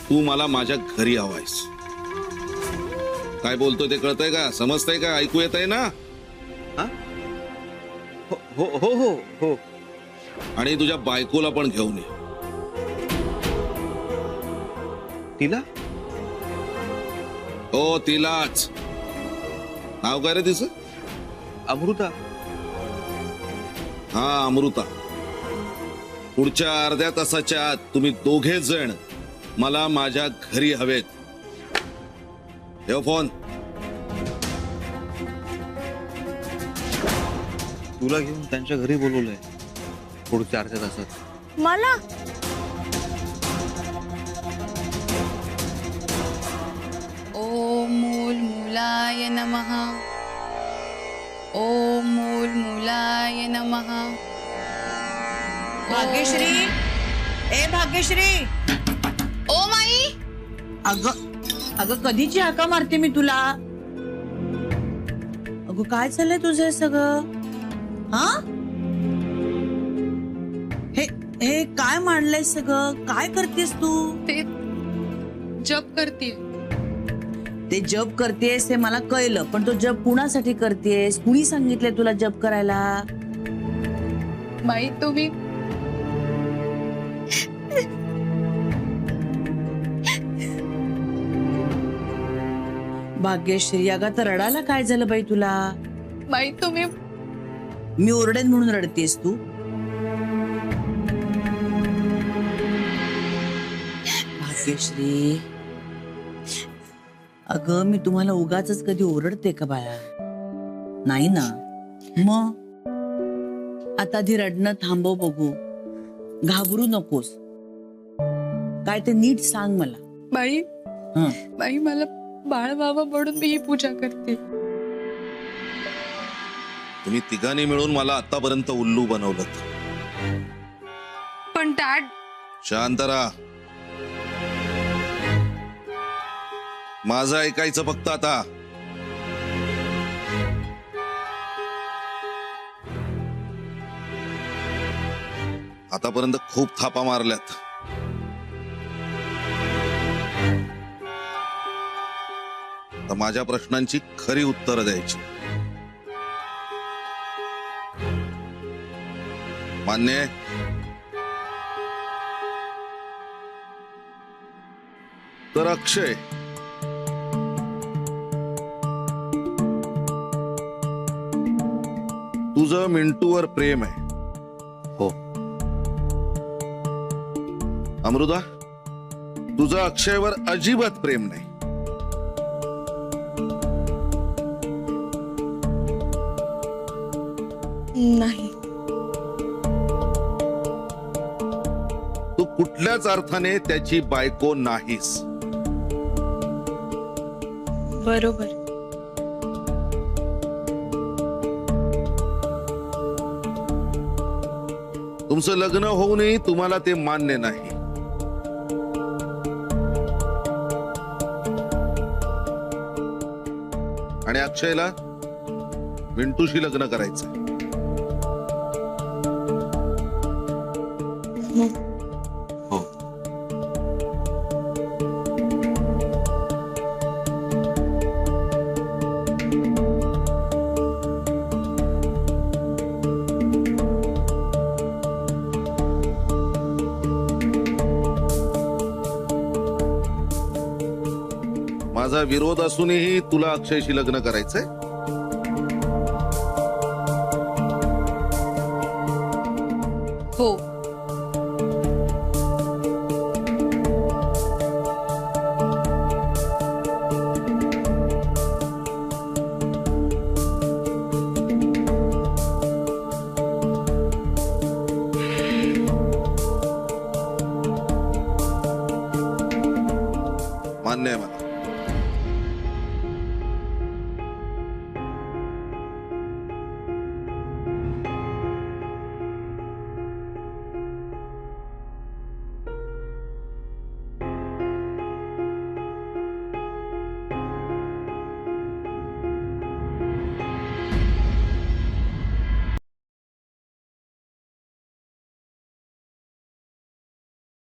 तू मला माझ्या घरी हवायस. काय बोलतोय ते कळतंय का? समजतंय का? ऐकू येतंय ना? हा? हो हो हो हो. आणि तुझ्या बायकोला पण घेऊन ये. तिला? हो तिलाच. नाव काय रे तिचं? अमृता. हा अमृता. पुढच्या अर्ध्या तासाच्या आत तुम्ही दोघे जण मला माझ्या घरी हवेत. ठेव फोन. तुला घेऊन त्यांच्या घरी बोलवलंय पुढच्या अर्ध्या तासात. मला ओम मूल मूलाय नमः. ओम मूल मूलाय नमः. भाग्यश्री, ए भाग्यश्री. ओ माई. अगं अगं कधीची हाका मारते मी तुला. अगं काय चाललंय तुझं हे सगळं? हा हे हे काय मांडलंय सगळं? काय करतेस तू? ते जप करते. ते जप करतेस ते मला कळलं, पण तो जप कुणासाठी करतेस? कुणी सांगितलंय तुला जप करायला? माई तुम्ही भाग्यश्री अगं तर रडायला काय झालं बाई तुला? माई तुम्ही मी ओरडेन म्हणून रडतेस तू? भाग्यश्री अगं मी तुम्हाला उगाचच कधी ओरडते का बाळा? नाही ना. मग आता आधी रडणं थांबव बघू. घाबरू नकोस. काय ते नीट सांग मला. बाई हं. बाई मला बाळ व्हावं म्हणून मी ही पूजा करते. तुम्ही तिघांनी मिळून मला आतापर्यंत उल्लू बनवलं. पण डॅड शांत राहा. माझं ऐकायचं फक्त आता. आतापर्यंत खूप थापा मारल्यात. तर माझ्या प्रश्नांची खरी उत्तरं द्यायची. मान्य आहे? तर अक्षय, तुझं मिंटूवर प्रेम आहे. हो. अमृता, तुझं अक्षयवर अजिबात प्रेम नाही. नाही. तू कुठल्याच अर्थाने त्याची बायको नाहीस. बरोबर. तुमचं लग्न होऊनही तुम्हाला ते मान्य नाही. आणि अक्षयला मिंटूशी लग्न करायचंय. हो. माझा विरोध असूनही तुला अक्षयशी लग्न करायचंय. हो. मान्य आहे मला.